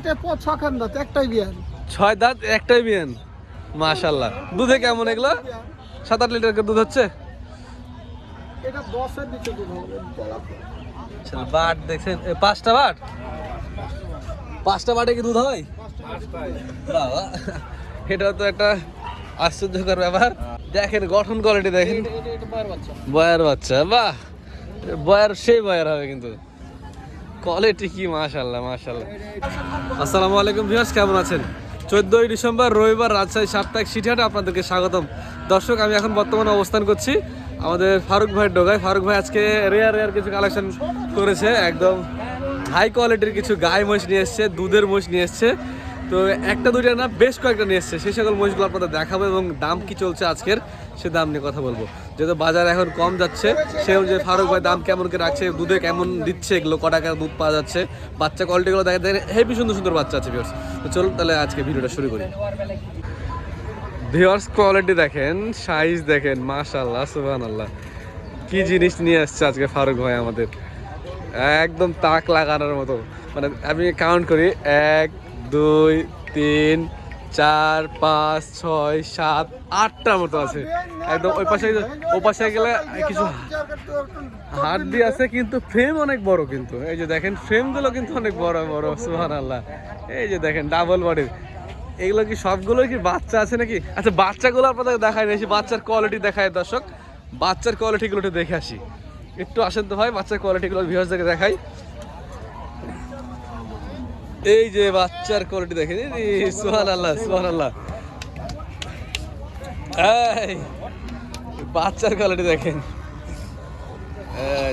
এটা ছখান দাঁত একটাই বিয়ান। 6 দাঁত একটাই বিয়ান, মাশাআল্লাহ। দুধে কেমন এগুলো? 7-8 লিটার করে দুধ হচ্ছে। এটা 10-এর নিচে দুধ হবে। বাট দেখছেন, 5টা বাট, 5টা বাটে কি দুধ হয়? বাবা, এটা তো একটা আশ্চর্যকর ব্যাপার। দেখেন গঠন কোয়ালিটি দেখেন, বয়ার বাচ্চা, বাহ, বয়ার সেই বয়ার হবে কিন্তু কোয়ালিটি কি, মাশাআল্লাহ মাশাআল্লাহ। আসসালামু আলাইকুম ভিউয়ার্স, কেমন আছেন? 14ই ডিসেম্বর রবিবার রাজশাহী সাপ্তাহিক সিটিহাটে আপনাদেরকে স্বাগতম। দর্শক, আমি এখন বর্তমানে অবস্থান করছি আমাদের ফারুক ভাইয়ের ডোগায়। ফারুক ভাই আজকে রেয়ার কিছু কালেকশন করেছে, একদম হাই কোয়ালিটির কিছু গাই মহিষ নিয়ে এসছে, দুধের মহিষ নিয়ে এসছে। তো একটা দুইটা না, বেশ কয়েকটা নিয়ে এসছে। সেই সকল মহিষগুলো আপনাদের দেখাবো এবং দাম কি চলছে আজকের সে দাম নিয়ে কথা বলবো। যেহেতু বাজার এখন কম যাচ্ছে, সে অনুযায়ী ফারুক ভাই দাম কেমন করে রাখছে, দুধে কেমন দিচ্ছে, এগুলো ক টাকার দুধ পাওয়া যাচ্ছে, বাচ্চা কোয়ালিটিগুলো দেখা যায় হেভি সুন্দর সুন্দর বাচ্চা আছে ভিউয়ার্স। তো চলুন তাহলে আজকে ভিডিওটা শুরু করি। ভিউয়ার্স কোয়ালিটি দেখেন, সাইজ দেখেন, মাশাআল্লাহ সুবহানাল্লাহ। কি জিনিস নিয়ে আসছে আজকে ফারুক ভাই আমাদের, একদম তাক লাগানোর মতো। মানে আমি কাউন্ট করি, 1 2 3 4 5 6 7 8টার মতো আছে একদম। ওই পাশে গেলে কিছু হাত দিয়ে আছে, কিন্তু ফ্রেম অনেক বড়। কিন্তু এই যে দেখেন ফ্রেমগুলো কিন্তু অনেক বড় বড়, সুবহানাল্লাহ। এই যে দেখেন ডাবল বডির, এগুলো কি সবগুলোই কি বাচ্চা আছে নাকি? আচ্ছা, বাচ্চাগুলো আপনাদের দেখায় না, বাচ্চার কোয়ালিটি দেখায় দর্শক। বাচ্চার কোয়ালিটিগুলো একটু দেখে আসি, একটু আসেন তো ভাই, বাচ্চার কোয়ালিটিগুলো ভিউয়ার্সদেরকে দেখাই। এই যে বাচ্চার কোয়ালিটি দেখেন, সুবহানাল্লাহ সুবহানাল্লাহ। এই বাচ্চার কোয়ালিটি দেখেন,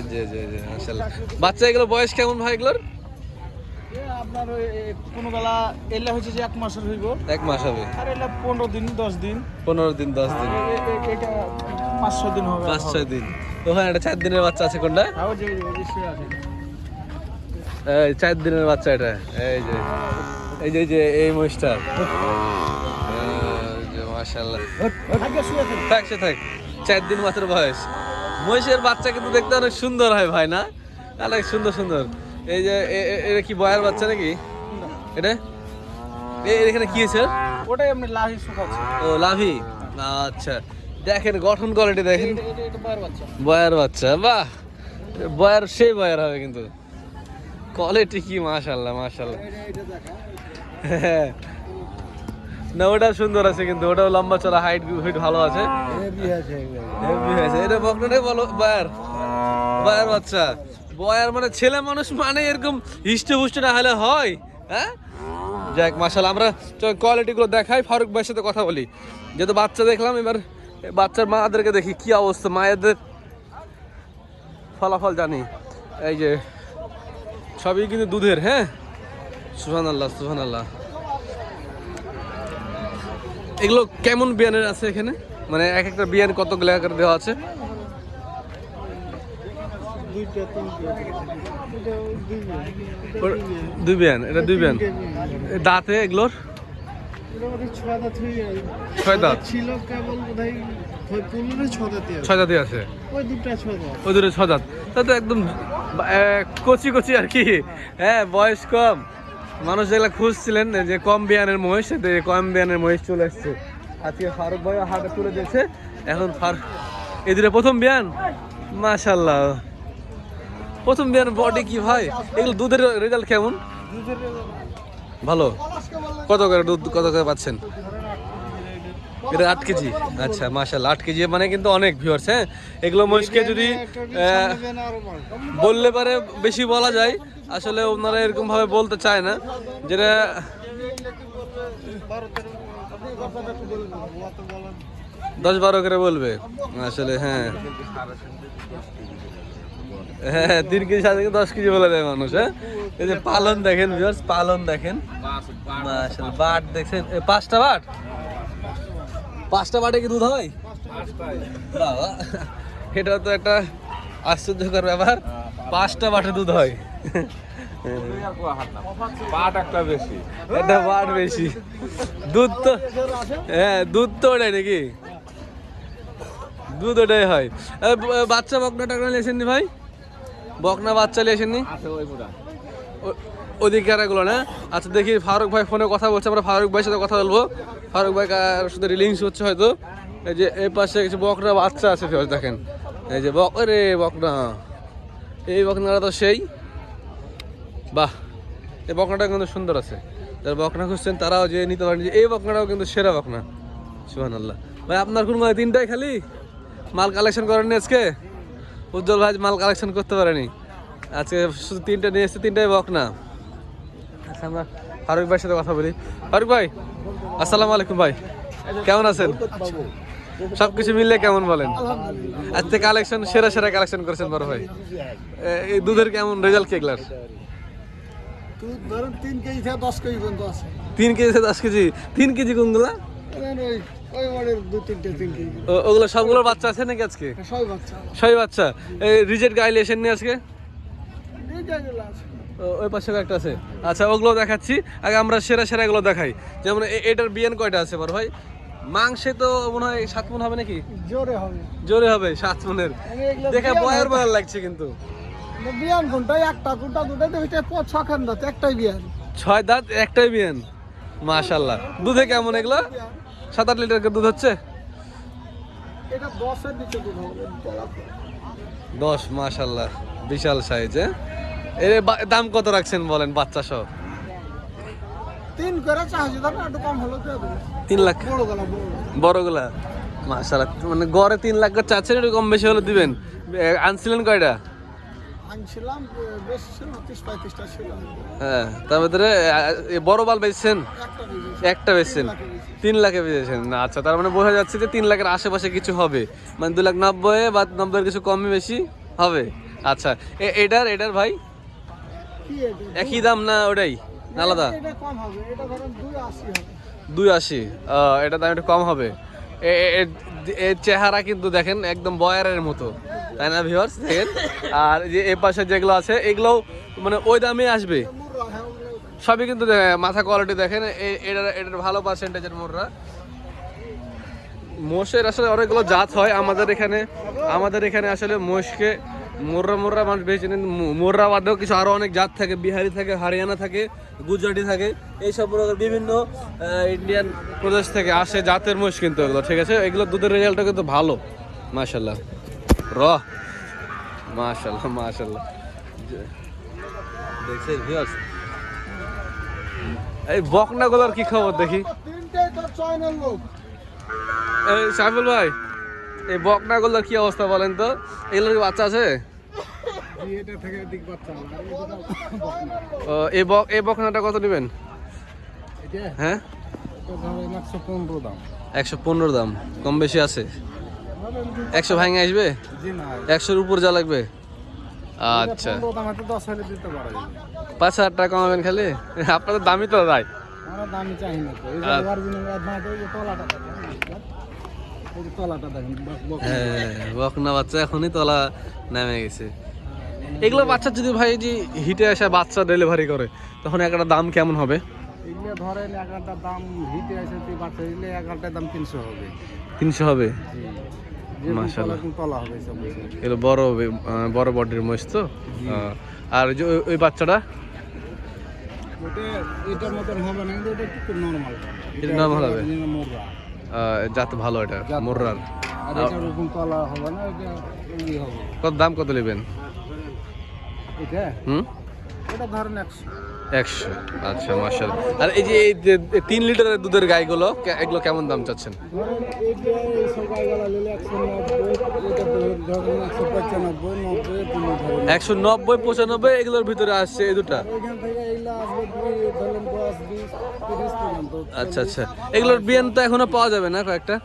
জি জি জি মাশাআল্লাহ। বাচ্চা এগুলো বয়স কেমন ভাই এগুলোর? আপনার কোনো বেলা এলা হচ্ছে যে 1 মাসের হইব, 1 মাস হবে, আর এলা 15 দিন 10 দিন, 15 দিন 10 দিন, এটা 5-6 দিন হবে, 5-6 দিন। ওখানে একটা 4 দিনের বাচ্চা আছে, কোনটা? তাও যে সে আছে, এই 4 দিনের বাচ্চা এটা। এই যে এই যে এই যে এই মহিষটা, মাশাআল্লাহ। থাক সে থাক, 4 দিন মাত্র বয়স। মহিষের বাচ্চা কিন্তু দেখতে অনেক সুন্দর হয় ভাই, না? অনেক সুন্দর সুন্দর। এই যে এটা কি বয়ার বাচ্চা নাকি এটা? এখানে কি আছে? ওটাই আপনি লাহি শুকাচ্ছে। ও লাভি, আচ্ছা। দেখেন গঠন কোয়ালিটি দেখেন, এটা বয়ার বাচ্চা, বয়ার বাচ্চা, বাহ, বয়ার সেই বয়ার হবে কিন্তু কোয়ালিটি কি, মাশাআল্লাহ মাশাআল্লাহ। হ্যাঁ, না ওটা সুন্দর আছে, কিন্তু ওটাও লম্বা চড়া, হাইট ভালো আছে, হেভি আছে। এটা বকনাটাই বলো বয়ার, বয়ার বাচ্চা। বয়ার মানে ছেলে মানুষ মানে এরকম হিষ্টপুষ্ট না হলে হয়? হ্যাঁ, যাক মাশাআল্লাহ। আমরা কোয়ালিটিগুলো দেখাই, ফারুক ভাইয়ের সাথে কথা বলি। যেহেতু বাচ্চা দেখলাম, এবার বাচ্চার মাদেরকে দেখি কি অবস্থা, মায়েদের ফলাফল জানি। এই যে সবই কিন্তু দুধের, হ্যাঁ, সুবহানাল্লাহ সুবহানাল্লাহ। এগুলো কেমন বিয়ানের আছে এখানে? মানে এক একটা বিয়ান কতগুলো আকার দেওয়া আছে? 2 বিয়ান, এটা 2 বিয়ান। দাঁতে এগুলোর 6 দাঁত ছিল, কেবল বোধহয় 6 দাঁতই আছে। ওই ওই দুটো 6 দাঁত। তা তো একদম কচি কচি আর কি, হ্যাঁ, বয়স কম। মানুষ যেগুলো খুঁজছিলেন যে কম বিয়ানের মহিষ, কম বিয়ানের মহিষ চলে এসছে আজকে। ফারুক ভাই হাটে তুলে দিয়েছে এখন। এই দুটো প্রথম বিয়ান, মাশাআল্লাহ। প্রথম বিয়ান বডি কি ভাই? এগুলো দুধের রেজাল্ট কেমন? ভালো। কত করে দুধ, কত করে পাচ্ছেন? এটা 8 কেজি, আচ্ছা মাশাআল্লাহ। 8 কেজি মানে কিন্তু অনেক ভিউয়ার্স। হ্যাঁ, এগুলো মহিষকে যদি বললে পারে বেশি বলা যায়, আসলে ওনারা এরকম ভাবে বলতে চায় না, যেটা 10-12 করে বলবে আসলে। হ্যাঁ হ্যাঁ, 3 কেজি 7 কেজি 10 কেজি বলে দেয় মানুষ। হ্যাঁ, এই যে পালন দেখেন ভিউয়ার্স, পালন দেখেন, মাশাআল্লাহ। বাট দেখছেন, 5টা বাট, 5টা বাটে কি দুধ হয়? বাবা, এটা তো একটা আশ্চর্যকর ব্যাপার, 5টা বাটে দুধ হয়। পাট একটা বেশি, এটা বাট বেশি, দুধ তো, হ্যাঁ দুধ তো ওটাই নাকি, দুধ ওটাই হয়। বাচ্চা বকনা টাকনা নিয়েছেন নি ভাই? বকনা বাচ্চা নিয়েছেন নি? অধিকার এগুলো না। আচ্ছা দেখি ফারুক ভাই ফোনে কথা বলছে, আমরা ফারুক ভাইয়ের সাথে কথা বলবো। ফারুক ভাই কার সাথে রিলিংস হচ্ছে হয়তো। এই যে এই পাশে কিছু বকনা বাচ্চা আছে, দেখেন এই যে রে বকনা, এই বকনাটা তো সেই বাহ, এই বকনাটা কিন্তু সুন্দর আছে। যারা বকনা খুঁজছেন তারাও যে নিতে পারেন, যে এই বকনাটাও কিন্তু সেরা বকনা। সুবহানাল্লাহ। ভাই আপনার কোন তিনটাই খালি মাল কালেকশন করেননি আজকে? উজ্জ্বল ভাই মাল কালেকশন করতে পারেনি আজকে, শুধু তিনটা নিয়ে এসছে, তিনটাই বকনা। আচ্ছা আমরা ফারুক ভাইয়ের সাথে কথা বলি। ফারুক ভাই আসসালামু আলাইকুম ভাই, কেমন আছেন? সবকিছু মিললে কেমন বলেন? আজকে কালেকশন সেরা সেরা কালেকশন করেছেন বড় ভাই। এই দুধের কেমন রেজাল্ট কেগলার? 3 কেজি থেকে 10 কেজি পর্যন্ত আছে। 3 কেজি থেকে 10 কেজি। 3 কেজি কোনগুলা? ওই ওয়ার্ডের 2-3 কেজি। ওগুলো সবগুলোর বাচ্চা আছে নাকি আজকে? সবাই বাচ্চা। সবাই বাচ্চা। এই রিজেক্ট গাইলে এসেন নি আজকে? ওই পাশে একটা আছে। আচ্ছা ওগুলো দেখাচ্ছি, আগে আমরা সেরা সেরা এগুলো দেখাই। যেমন এটার বিয়ান কয়টা আছে বড় ভাই? মাংসে তো মনে হয় 7 মণ হবে নাকি? জোরে হবে। জোরে হবে 7 মণের। দেখে বয়ের বয়ার লাগছে কিন্তু। বিয়ান কোনটা? একটা কোনটা দুটো দুইটা 6 দাঁত, একটাই বিয়ান। 6 দাঁত একটাই বিয়ান, মাশাআল্লাহ। দুধে কেমন এগুলো? 7-8 লিটার দুধ হচ্ছে? এটা 10 এর নিচে দুধ হবে। 10, মাশাআল্লাহ, বিশাল সাইজ। এর দাম কত রাখছেন বলেন বাচ্চা সহ? 3 করে চাইছি, দাম একটু কম হলো তো। 3 লাখ বড়গুলা? মাশাআল্লাহ, মানে গড়ে 3 লাখ করে চাচ্ছেন, একটু কম বেশি হলে দিবেন। আনছিলেন কয়টা? আনছিলাম বেশ ছিল 30-35টা ছিল। হ্যাঁ, তার ভিতরে বড় বাল বেচছেন? একটা বেচছেন। 3 লাখে বেচেছেন না? আচ্ছা, তার মানে বোঝা যাচ্ছে যে 3 লাখের আশেপাশে কিছু হবে, মানে 2,90,000 বা 90 কিছু কমই বেশি হবে। আচ্ছা এটার ভাই একই দাম না ওটাই না আলাদা? এটা কম হবে, এটা ধরেন 280 হবে। 280? এটা দাম একটু কম হবে। এর চেহারা কিন্তু দেখেন একদম বয়ারের মতো, তাই না ভিউয়ার্স? দেখেন। আর যে এই পাশে যেগুলো আছে এগুলো মানে ওই দামে আসবে সবই, কিন্তু মাথা কোয়ালিটি দেখেন। এটার ভালো পার্সেন্টেজের মোররা। মোষের আসলে অনেকগুলো জাত হয় আমাদের এখানে আসলে মোষকে মোররা মানুষ বেশি নেন। মোররা বাদেও কিছু আরো অনেক জাত থাকে, বিহারি থাকে, হরিয়ানা থাকে, গুজরাটি থাকে, এইসব বিভিন্ন ইন্ডিয়ান প্রদেশ থেকে আসে জাতের মোষ কিন্তু এগুলো, ঠিক আছে? এগুলো দুধের রেজাল্টটা কিন্তু ভালো, মাশাল্লাহ। মাশাল্লাহ দেখছেন ভিউয়ার্স? এই বকনাগুলোর কি খবর দেখি? তিনটাই তো চয়নের লোক। এই সাইফুল ভাই, এই বকনাগুলোর কি অবস্থা বলেন তো? এগুলোর কি বাচ্চা আছে? এটা থেকে দিক বাচ্চা। এই বকনাটা কত নেবেন? হ্যাঁ, 115 দাম। 115 দাম। কম বেশি আছে? 100 ভাঙে আসবে? জি না, 100-র উপর যা লাগবে? আচ্ছা, 10 হলে দিতে পারে। 5,000 টাকা কমাবেন খালি? আপনাদের দামই তো তাই। আমরা দামি চাই না তো। এই যে অরিজিনাল আদমাটা, এই যে তলাটা দেখেন, এই যে তলাটা দেখেন। হ্যাঁ, বকনা বাচ্চা এখনই তলা নেমে গেছে। এগুলো বাচ্চা যদি ভাই যে হিটে এসে বাচ্চা ডেলিভারি করে, তখন একটা দাম কেমন হবে? এগুলো ধরেন এগারটার দাম হিটে এসে বাচ্চা দিলে এগারটার দাম 300 হবে। 300 হবে? যে মাশাআল্লাহ, তলা হবে সব। এগুলো বড় বডির মহিষ তো। আর যে ওই বাচ্চাটা ওটা এটার মতন হবে না, কিন্তু এটা একটু নরমাল। এটা নরমাল হবে? মোররা জাত ভালো এটা মোররার। আর এটা এরকম তলা হবে না, এটা এই হবে। কত দাম কত নেবেন এটা হুম? এটা ধরেন 100। 100? আচ্ছা, মাশাআল্লাহ। আর এই যে 3 লিটারের দুধের গাইগুলো এগুলো কেমন দাম চাচ্ছেন? ধরেন এই যে এই সব গাইগুলো নিলে 190, এটা ধরেন 195, 90 তুমি ধরেন 190, 95 এগুলোর ভিতরে আসছে এই দুটা। এখান থেকে এইগুলো আসবে ধরেন 10, 20, 30 পর্যন্ত। আচ্ছা, এগুলোর বিয়ান তো এখনো পাওয়া যাবে না কয়েকটা?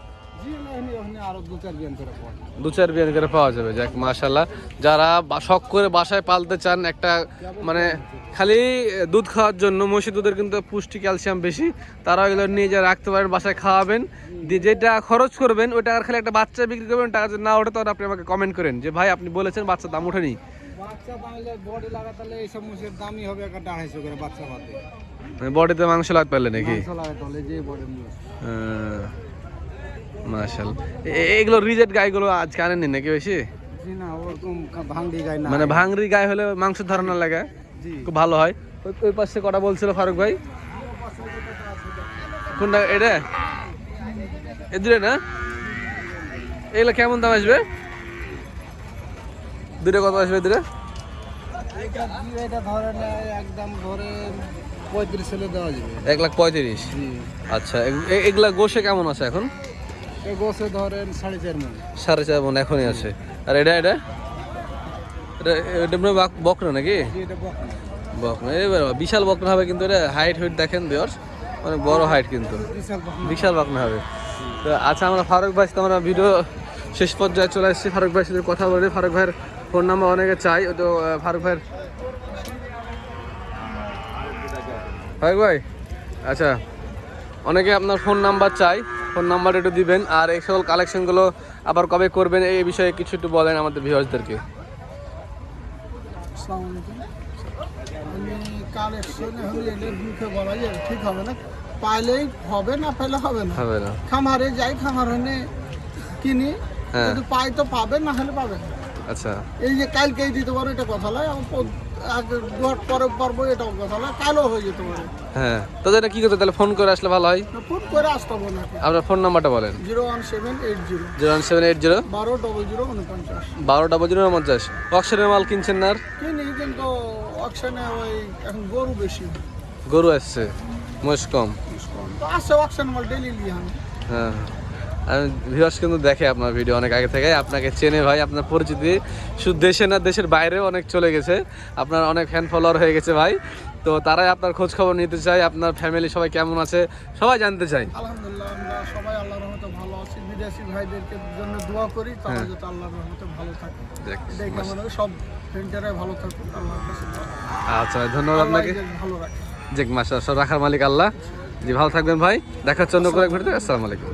জি না, এখানে আরো 2-4 বিয়ান করে পাওয়া যায়। 2-4 বিয়ান করে পাওয়া যাবে। যাক মাশাআল্লাহ, যারা শখ করে বাসায় পালতে চান, একটা মানে খালি দুধ খাওয়ার জন্য, মহিষি দুধের কিন্তু পুষ্টি ক্যালসিয়াম বেশি, তারা এগুলো নিয়ে যা রাখতে পারেন, বাসায় খাওয়াবেন, যেটা খরচ করবেন ওইটা আর খালি একটা বাচ্চা বিক্রি করবেন, টাকা যদি না ওঠে তখন আপনি আমাকে কমেন্ট করেন যে ভাই আপনি বলেছেন বাচ্চার দাম ওঠেনি। বাচ্চা বানালে বডি লাগাতালে এই সব মুসের দামই হবে 250 করে বাচ্চা বাদে। বডিতে মাংস লাগতে পারলে নাকি? মাংস লাগাতে হলে যে বডি মুস। মাশাআল্লাহ। এগুলো রিজেক্ট গাইগুলো আজকে আনেননি নাকি বেশি? জি না, ওরকম ভাঙড়ি গাই না। মানে ভাঙড়ি গাই হলে মাংস ধারণা লাগে, খুব ভালো হয়। ওই পাশে কটা বলছিল ফারুক ভাই? কোনটা এটা? এদিকে না? এগুলো কেমন দাম আসবে? দুটো কত আসবে এদিকে? এটা ধরেন একদম ধরেন 35 হলে দেওয়া যাবে। 1,35,000। আচ্ছা, এগুলা গোশে কেমন আছে এখন? এই গোছে ধরেন 4.5 মণ। 4.5 মণ এখনই আছে। আর এটা এটা এটা এটা মনে হয় বকনা নাকি? এটা বকনা। বকনা, এবার বিশাল বকনা হবে কিন্তু এটা হাইট দেখেন ভিউয়ার্স, অনেক বড় হাইট কিন্তু, বিশাল বকনা। বিশাল বকনা হবে। তো আচ্ছা, আমরা ফারুক ভাই সাথে আমরা ভিডিও শেষ পর্যায়ে চলে এসেছি। ফারুক ভাইয়ের সাথে কথা বলে, ফারুক ভাইয়ের ফোন নাম্বার অনেকে চাই, তো ফারুক ভাই আচ্ছা, অনেকে আপনার ফোন নাম্বার চাই, ফোন নাম্বার একটু দিবেন। আর এই সকল কালেকশনগুলো আবার কবে করবেন এই বিষয়ে কিছু একটু বলেন আমাদের ভিউয়ার্সদেরকে। আসসালামু আলাইকুম। আমি কালেকশনে হলে এলে মুখে বলা যায় ঠিক হবে না, পাইলেই হবে, না পাইলে হবে না। হবে না, খামারে যাই, খামার হলে কিনি, হ্যাঁ। যদি পাই তো পাবেন, না হলে পাবেন না। আচ্ছা, এই যে কালকেই দিতে পারো এটা কথা নয়, আগে দুয়ার পরে পারবো এটাও কথা নয়, কালও হয়ে যেতে পারে। হ্যাঁ, তো এটা কি করতে, তাহলে ফোন করে আসলে ভালো হয়। ফোন করে আসতে হবে নাকি? আপনার ফোন নাম্বারটা বলেন। 01780 01780 120049। 120049। অক্সিজেনের মাল কিনছেন না? আর কিনি, কিন্তু অকশনে ওই এখন গরু বেশি, গরু আসছে, মহিষ কম। তো আসছে অকশন মাল ডেলি লিয়ে আমি। হ্যাঁ, আমি ভিউয়ার্স কিন্তু দেখে আপনার ভিডিও অনেক আগে থেকে, আপনাকে চেনে ভাই, আপনার পরিচিতি শুধু দেশে না দেশের বাইরেও অনেক চলে গেছে, আপনার অনেক ফ্যান ফলোয়ার হয়ে গেছে ভাই। তো তারাই আপনার খোঁজ খবর নিতে চাই, আপনার ফ্যামিলি সবাই কেমন আছে সবাই জানতে চাই। আলহামদুলিল্লাহ, আমরা সবাই আল্লাহর রহমতে ভালো আছি। বিদেশি ভাইদেরকে জন্য দোয়া করি, তারা হ্যাঁ। যাতে আল্লাহর রহমতে ভালো থাকে। দেখ, এটাই কামনা করি, সব ফ্রেন্ডেরাই ভালো থাকুক, আল্লাহর কাছে দোয়া করি। আচ্ছা, ধন্যবাদ আল্লাহ আপনাকে। এদের ভালো রাখে। জি, মাশাআল্লাহ, সব রাখার মালিক আল্লাহ। জি, ভালো থাকবেন ভাই, দেখার জন্য করে ঘুরতে। আসসালামু আলাইকুম।